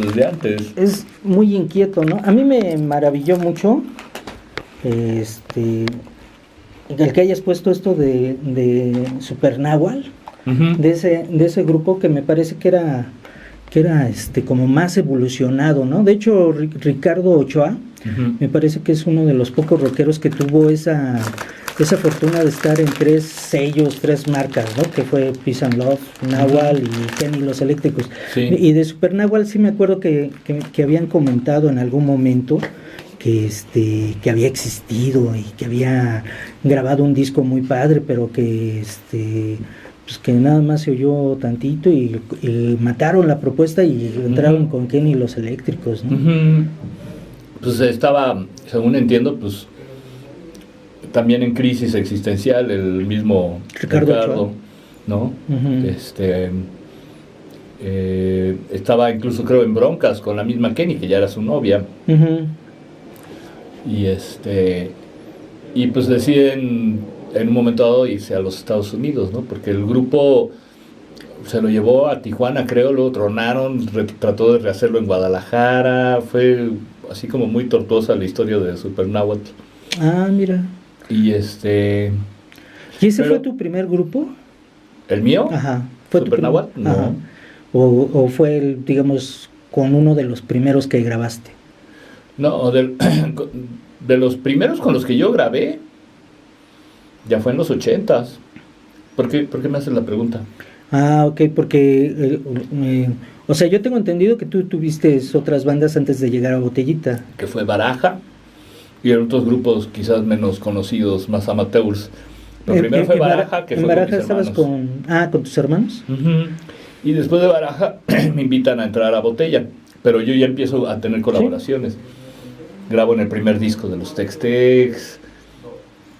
desde antes. Es muy inquieto, ¿no? A mí me maravilló mucho el que hayas puesto esto de Supernáhuatl, de ese grupo que me parece que era como más evolucionado, ¿no? De hecho, Ricardo Ochoa, me parece que es uno de los pocos rockeros que tuvo esa fortuna de estar en 3 sellos, 3 marcas, ¿no? Que fue Peace and Love, Nahual y Kenny Los Eléctricos. Sí. Y de Supernáhuatl sí me acuerdo que habían comentado en algún momento que había existido y que había grabado un disco muy padre, pero que pues que nada más se oyó tantito y mataron la propuesta y entraron con Kenny Los Eléctricos, ¿no? Pues estaba, según entiendo, pues también en crisis existencial el mismo Ricardo, ¿no? Estaba incluso, creo, en broncas con la misma Kenny, que ya era su novia. Y pues deciden en un momento dado irse a los Estados Unidos, ¿no? Porque el grupo se lo llevó a Tijuana, creo, luego tronaron, trató de rehacerlo en Guadalajara, fue así como muy tortuosa la historia de Supernáhuatl. Ah, mira. ¿Y ese fue tu primer grupo? ¿El mío? Ajá. ¿Fue Supernáhuatl? No. Ajá. ¿O fue, digamos, con uno de los primeros que grabaste? No, de los primeros con los que yo grabé, ya fue en los 80s. ¿Por qué me haces la pregunta? Ah, ok, porque, o sea, yo tengo entendido que tú tuviste otras bandas antes de llegar a Botellita. Que fue Baraja, y en otros grupos quizás menos conocidos, más amateurs. Pero primero fue Baraja, que fue con mis hermanos. ¿En Baraja estabas con tus hermanos? Y después de Baraja me invitan a entrar a Botella, pero yo ya empiezo a tener colaboraciones. ¿Sí? Grabo en el primer disco de los Tex-Tex,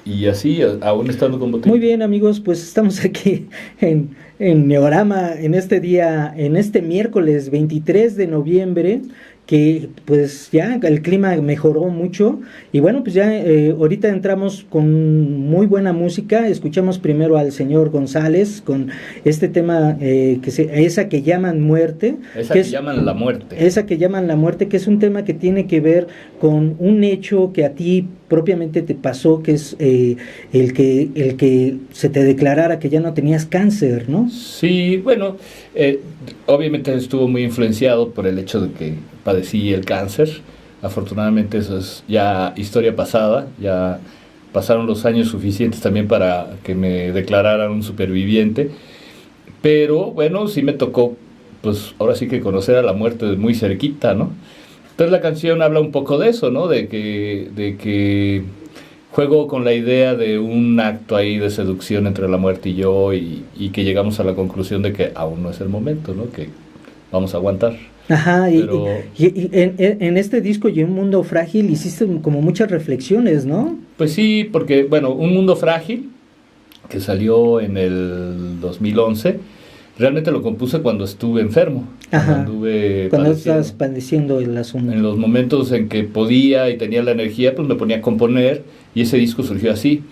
y así, aún estando con Botella. Muy bien, amigos, pues estamos aquí en Neorama, en este miércoles 23 de noviembre, que pues ya el clima mejoró mucho, y bueno, pues ya ahorita entramos con muy buena música. Escuchamos primero al señor González con este tema, esa que llaman muerte. Esa que llaman la muerte. Esa que llaman la muerte, que es un tema que tiene que ver con un hecho que a ti propiamente te pasó, que es el que se te declarara que ya no tenías cáncer, ¿no? Sí, bueno, obviamente estuvo muy influenciado por el hecho de que padecí el cáncer. Afortunadamente eso es ya historia pasada, ya pasaron los años suficientes también para que me declararan un superviviente, pero bueno, sí me tocó, pues ahora sí que conocer a la muerte de muy cerquita, ¿no? Entonces la canción habla un poco de eso, ¿no? De que juego con la idea de un acto ahí de seducción entre la muerte y yo, y que llegamos a la conclusión de que aún no es el momento, ¿no? Que vamos a aguantar. Ajá, pero... y en este disco y Un Mundo Frágil hiciste como muchas reflexiones, ¿no? Pues sí, porque, bueno, Un Mundo Frágil, que salió en el 2011, realmente lo compuse cuando estuve enfermo. Ajá, cuando estabas padeciendo el asunto. En los momentos en que podía y tenía la energía, pues me ponía a componer, y ese disco surgió así.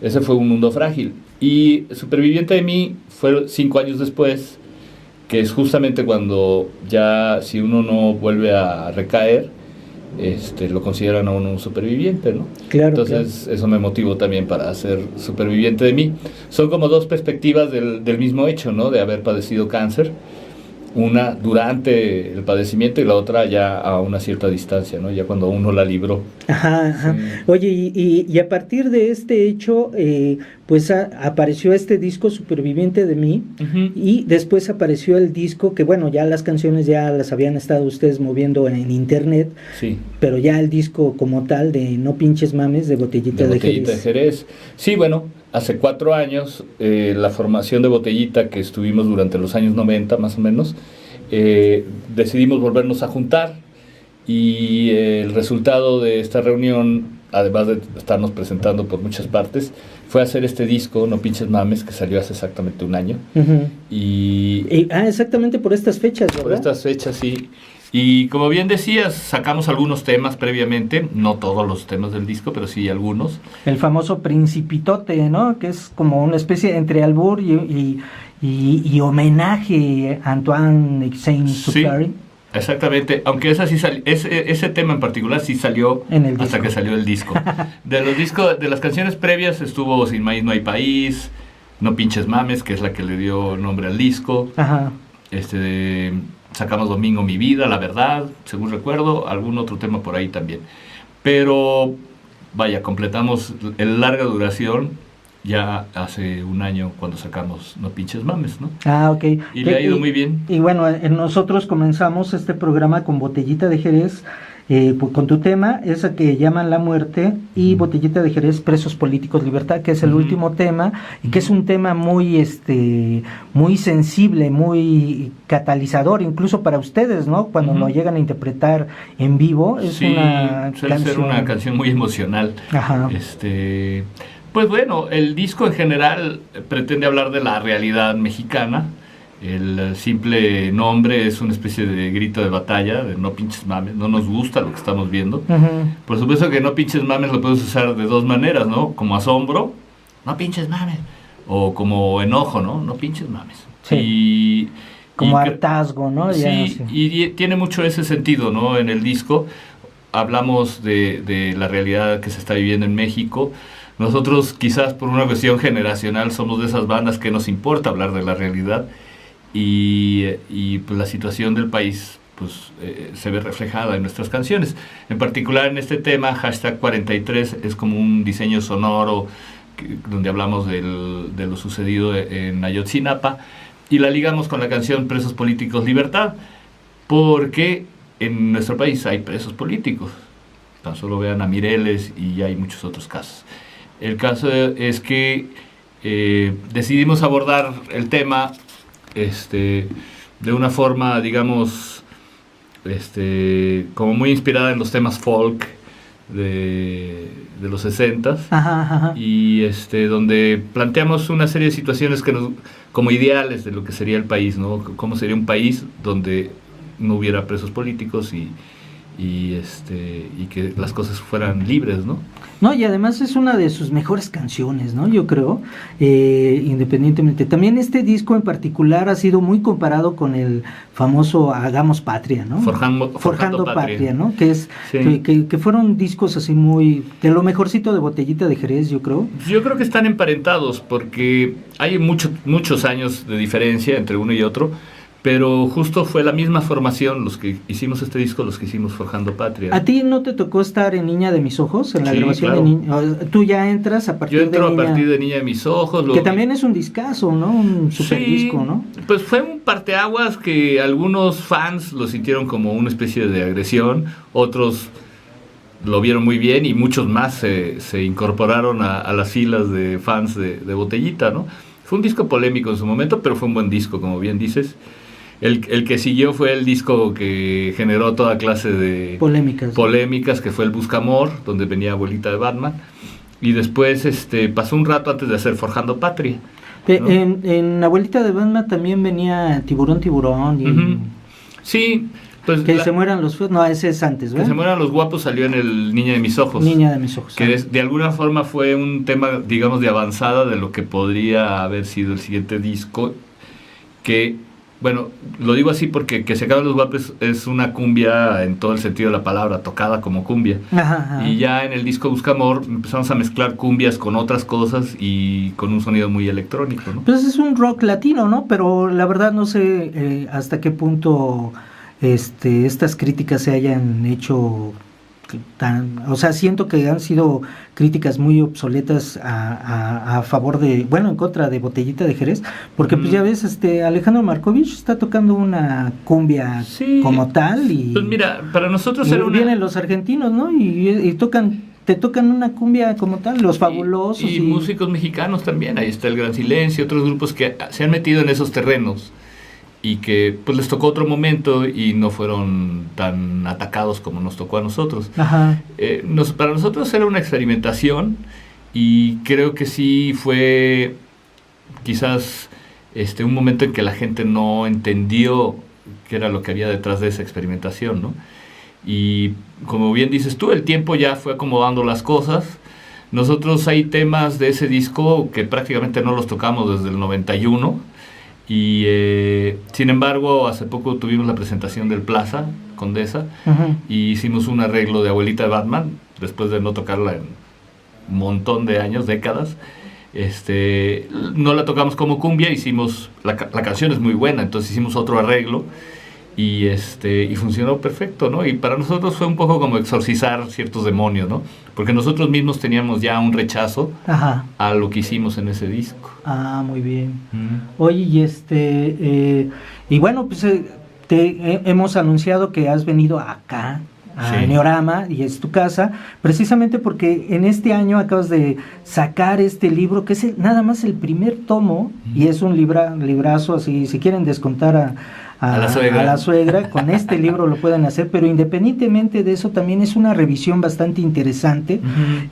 Ese fue Un Mundo Frágil. Y Superviviente de mí fue 5 años después, que es justamente cuando ya, si uno no vuelve a recaer, lo consideran a uno un superviviente, ¿no? Claro. Entonces, claro. Eso me motivó también para ser Superviviente de mí. Son como dos perspectivas del mismo hecho, ¿no? De haber padecido cáncer. Una durante el padecimiento y la otra ya a una cierta distancia, ¿no? Ya cuando uno la libró. Ajá. Sí. Oye, y a partir de este hecho, pues apareció este disco Superviviente de mí, y después apareció el disco que, bueno, ya las canciones ya las habían estado ustedes moviendo en internet, sí, pero ya el disco como tal de No Pinches Mames de Botellita de Jerez. Sí, bueno, hace 4 años, la formación de Botellita que estuvimos durante los años 90 más o menos, decidimos volvernos a juntar, y el resultado de esta reunión, además de estarnos presentando por muchas partes, fue hacer este disco No Pinches Mames, que salió hace exactamente 1 año. Exactamente por estas fechas, ¿verdad? Por estas fechas, sí. Y como bien decías, sacamos algunos temas previamente, no todos los temas del disco, pero sí algunos. El famoso Principitote, ¿no? Que es como una especie entre albur y homenaje a Antoine Saint-Exupéry. Sí. Exactamente, aunque ese tema en particular sí salió hasta que salió el disco. De las canciones previas estuvo Sin Maíz No Hay País, No Pinches Mames, que es la que le dio nombre al disco. Ajá. Sacamos Domingo Mi Vida, La Verdad, según recuerdo, algún otro tema por ahí también. Pero, vaya, completamos el larga duración ya hace un año cuando sacamos No Pinches Mames, ¿no? Ah, ok. Y le ha ido muy bien. Y bueno, nosotros comenzamos este programa con Botellita de Jerez, con tu tema, esa que llaman La Muerte, y Botellita de Jerez, Presos Políticos, Libertad, que es el último tema, y que es un tema muy muy sensible, muy catalizador, incluso para ustedes, ¿no? Cuando lo llegan a interpretar en vivo, es una suele ser una canción muy emocional. Ajá. Pues bueno, el disco en general pretende hablar de la realidad mexicana. El simple nombre es una especie de grito de batalla, de no pinches mames, no nos gusta lo que estamos viendo. Uh-huh. Por supuesto que no pinches mames lo puedes usar de dos maneras, ¿no? Como asombro, no pinches mames, o como enojo, ¿no? No pinches mames. Sí. Como hartazgo, ¿no? Sí, y tiene mucho ese sentido, ¿no? En el disco hablamos de la realidad que se está viviendo en México. Nosotros quizás por una cuestión generacional somos de esas bandas que nos importa hablar de la realidad y pues la situación del país pues se ve reflejada en nuestras canciones. En particular en este tema, hashtag 43, es como un diseño sonoro donde hablamos de lo sucedido en Ayotzinapa y la ligamos con la canción Presos Políticos, Libertad, porque en nuestro país hay presos políticos. Tan solo vean a Mireles y hay muchos otros casos. El caso es que decidimos abordar el tema de una forma, digamos, como muy inspirada en los temas folk de los 60s. Ajá. Y donde planteamos una serie de situaciones como ideales de lo que sería el país, ¿no? Cómo sería un país donde no hubiera presos políticos y que las cosas fueran libres, ¿no? No, y además es una de sus mejores canciones, ¿no? Yo creo, independientemente. También este disco en particular ha sido muy comparado con el famoso Hagamos Patria, ¿no? Forjando Patria, ¿no? Que es sí. que fueron discos así muy de lo mejorcito de Botellita de Jerez, yo creo. Yo creo que están emparentados porque hay muchos años de diferencia entre uno y otro. Pero justo fue la misma formación los que hicimos este disco, los que hicimos Forjando Patria. ¿A ti no te tocó estar en Niña de Mis Ojos, en la grabación claro. de Niña? Tú ya entras a partir de Niña. Yo entro a partir de Niña de Mis Ojos. Que también es un discazo, ¿no? Un super disco, ¿no? Pues fue un parteaguas que algunos fans lo sintieron como una especie de agresión, otros lo vieron muy bien y muchos más se incorporaron a las filas de fans de Botellita, ¿no? Fue un disco polémico en su momento, pero fue un buen disco, como bien dices. El que siguió fue el disco que generó toda clase de polémicas, que fue el Buscamor, donde venía Abuelita de Batman, y después pasó un rato antes de hacer Forjando Patria, ¿no? En Abuelita de Batman también venía Tiburón y uh-huh. Sí, pues que se mueran los feos, no, ese es antes, ¿verdad? Que se mueran los guapos salió en el Niña de Mis Ojos, que de alguna forma fue un tema, digamos, de avanzada de lo que podría haber sido el siguiente disco, que bueno, lo digo así porque Que se acaben los guapos es una cumbia en todo el sentido de la palabra, tocada como cumbia. Ajá. Y ya en el disco Buscamor empezamos a mezclar cumbias con otras cosas y con un sonido muy electrónico, ¿no? Pues es un rock latino, ¿no? Pero la verdad no sé hasta qué punto estas críticas se hayan hecho o sea, siento que han sido críticas muy obsoletas a favor de, bueno, en contra de Botellita de Jerez, porque pues ya ves, Alejandro Markovich está tocando una cumbia como tal y pues mira, para nosotros vienen los argentinos, ¿no? Y te tocan una cumbia como tal, los Fabulosos y músicos mexicanos también, ahí está El Gran Silencio, otros grupos que se han metido en esos terrenos y que pues les tocó otro momento y no fueron tan atacados como nos tocó a nosotros. Ajá. Para nosotros era una experimentación y creo que sí fue quizás un momento en que la gente no entendió qué era lo que había detrás de esa experimentación, ¿no? Y como bien dices tú, el tiempo ya fue acomodando las cosas. Nosotros hay temas de ese disco que prácticamente no los tocamos desde el 91 Y sin embargo, hace poco tuvimos la presentación del Plaza Condesa y hicimos un arreglo de Abuelita de Batman, después de no tocarla en un montón de años, décadas. No la tocamos como cumbia, hicimos la canción es muy buena, entonces hicimos otro arreglo y funcionó perfecto, ¿no? Y para nosotros fue un poco como exorcizar ciertos demonios, ¿no? Porque nosotros mismos teníamos ya un rechazo a lo que hicimos en ese disco. Ah, muy bien. Oye, y bueno, pues hemos anunciado que has venido acá a Neorama, y es tu casa, precisamente porque en este año acabas de sacar este libro, que es nada más el primer tomo, y es un librazo, así, si quieren descontar a la suegra, con este libro lo pueden hacer, pero independientemente de eso, también es una revisión bastante interesante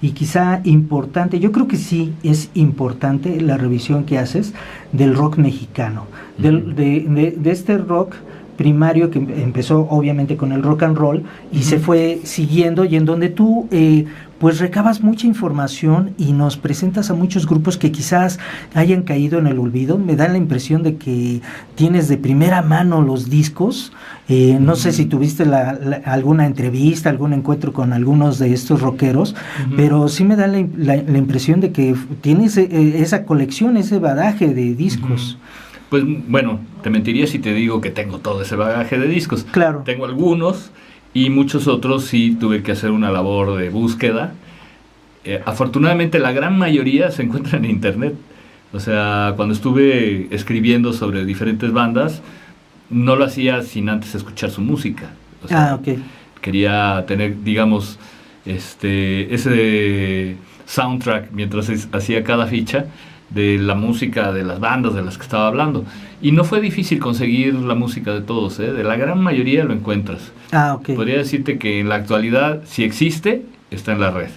y quizá importante. Yo creo que sí es importante la revisión que haces del rock mexicano, de este rock primario que empezó obviamente con el rock and roll y se fue siguiendo, y en donde tú pues recabas mucha información y nos presentas a muchos grupos que quizás hayan caído en el olvido. Me da la impresión de que tienes de primera mano los discos. No sé si tuviste alguna entrevista, algún encuentro con algunos de estos rockeros, pero sí me da la impresión de que tienes esa colección, ese bagaje de discos. Pues bueno, te mentiría si te digo que tengo todo ese bagaje de discos. Claro. Tengo algunos y muchos otros sí tuve que hacer una labor de búsqueda. Afortunadamente la gran mayoría se encuentra en internet. O sea, cuando estuve escribiendo sobre diferentes bandas, no lo hacía sin antes escuchar su música. O sea, quería tener, digamos, ese soundtrack mientras hacía cada ficha de la música de las bandas de las que estaba hablando. Y no fue difícil conseguir la música de todos, de la gran mayoría lo encuentras. Podría decirte que en la actualidad, si existe, está en la red,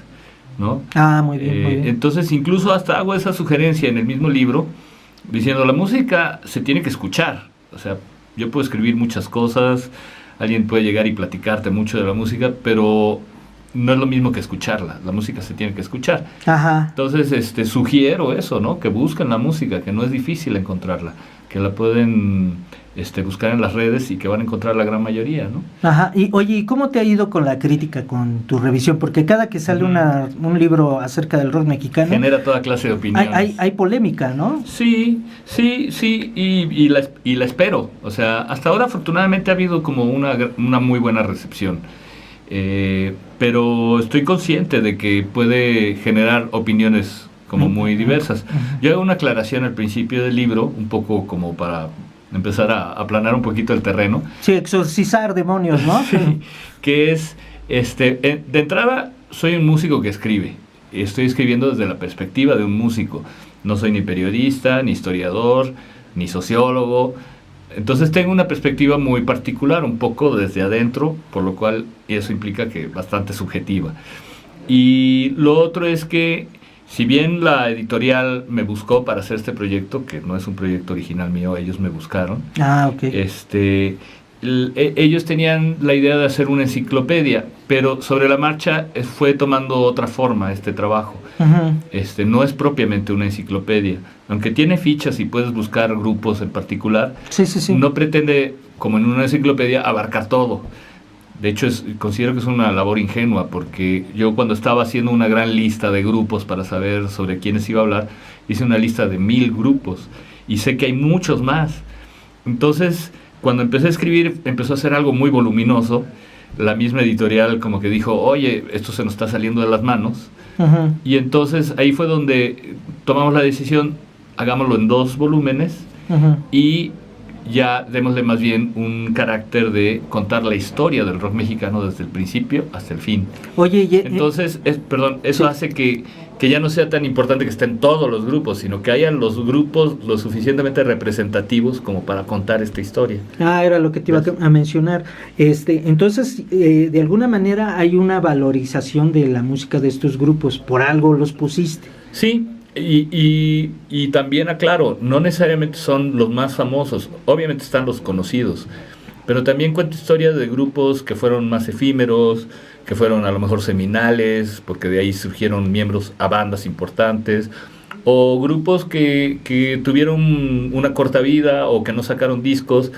¿no? Muy bien, muy bien. Entonces, incluso hasta hago esa sugerencia en el mismo libro, diciendo, la música se tiene que escuchar. O sea, yo puedo escribir muchas cosas, alguien puede llegar y platicarte mucho de la música, pero no es lo mismo que escucharla. La música se tiene que escuchar. Entonces, sugiero eso, ¿no? Que busquen la música, que no es difícil encontrarla, que la pueden buscar en las redes y que van a encontrar la gran mayoría, ¿no? Y oye, ¿y cómo te ha ido con la crítica, con tu revisión? Porque cada que sale un libro acerca del rock mexicano, genera toda clase de opiniones. Hay polémica, ¿no? Sí, y la espero. O sea, hasta ahora afortunadamente ha habido como una muy buena recepción. Pero estoy consciente de que puede generar opiniones como muy diversas. Yo hago una aclaración al principio del libro, un poco como para empezar a aplanar un poquito el terreno. Sí, exorcizar demonios, ¿no? Sí, que es, de entrada, soy un músico que escribe. Estoy escribiendo desde la perspectiva de un músico. No soy ni periodista, ni historiador, ni sociólogo. Entonces tengo una perspectiva muy particular, un poco desde adentro, por lo cual eso implica que bastante subjetiva. Y lo otro es que, si bien la editorial me buscó para hacer este proyecto, que no es un proyecto original mío, ellos me buscaron. Ellos tenían la idea de hacer una enciclopedia, pero sobre la marcha fue tomando otra forma este trabajo. No es propiamente una enciclopedia, aunque tiene fichas y puedes buscar grupos en particular. No pretende, como en una enciclopedia, abarcar todo. De hecho, considero que es una labor ingenua, porque yo, cuando estaba haciendo una gran lista de grupos para saber sobre quiénes iba a hablar, hice una lista de 1000 grupos y sé que hay muchos más. Entonces, cuando empecé a escribir, empezó a ser algo muy voluminoso. La misma editorial como que dijo, oye, esto se nos está saliendo de las manos. Y entonces ahí fue donde tomamos la decisión, hagámoslo en 2 volúmenes y ya démosle más bien un carácter de contar la historia del rock mexicano desde el principio hasta el fin. Entonces, eso hace que ya no sea tan importante que estén todos los grupos, sino que hayan los grupos lo suficientemente representativos como para contar esta historia. Era lo que te iba a mencionar. Entonces, de alguna manera hay una valorización de la música de estos grupos, por algo los pusiste. Sí. Y también aclaro, no necesariamente son los más famosos, obviamente están los conocidos, pero también cuento historias de grupos que fueron más efímeros, que fueron a lo mejor seminales, porque de ahí surgieron miembros a bandas importantes, o grupos que tuvieron una corta vida o que no sacaron discos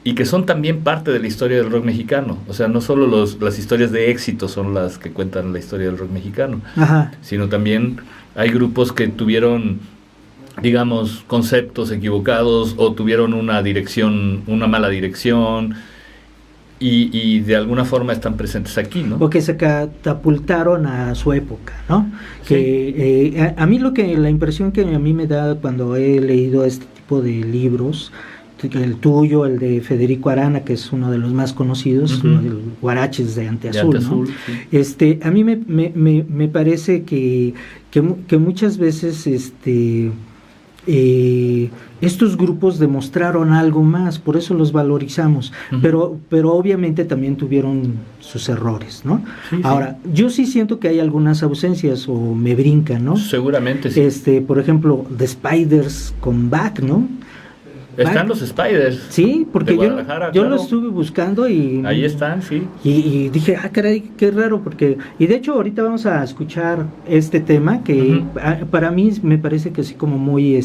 y que son también parte de la historia del rock mexicano. O sea, no solo las historias de éxito son las que cuentan la historia del rock mexicano, Ajá. sino también hay grupos que tuvieron, digamos, conceptos equivocados o tuvieron una mala dirección y de alguna forma están presentes aquí, ¿no? O que se catapultaron a su época, ¿no? Sí. Que a mí la impresión que a mí me da cuando he leído este tipo de libros, el tuyo, el de Federico Arana, que es uno de los más conocidos, Uh-huh. el Guaraches de Anteazul, De Anteazul, ¿no? sí. A mí me parece que muchas veces estos grupos demostraron algo más, por eso los valorizamos, Uh-huh. pero obviamente también tuvieron sus errores, ¿no? Sí, Ahora, yo sí siento que hay algunas ausencias o me brincan, ¿no? Seguramente sí. Por ejemplo, The Spiders con Bach, ¿no? Están los Spiders. Sí, porque de yo Guadalajara, lo estuve buscando y ahí están, sí. y dije, caray, qué raro, porque y de hecho ahorita vamos a escuchar este tema que Uh-huh. para mí me parece que así como muy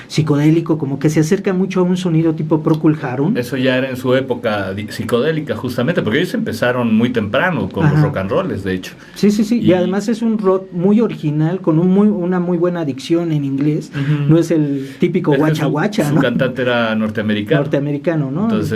psicodélico, como que se acerca mucho a un sonido tipo Procol Harum. Eso ya era en su época psicodélica, justamente, porque ellos empezaron muy temprano con los rock and rolls, de hecho. Sí, y además es un rock muy original, con una muy buena dicción en inglés. Uh-huh. No es el típico guacha guacha, su ¿no? cantante era norteamericano. Norteamericano, ¿no? Entonces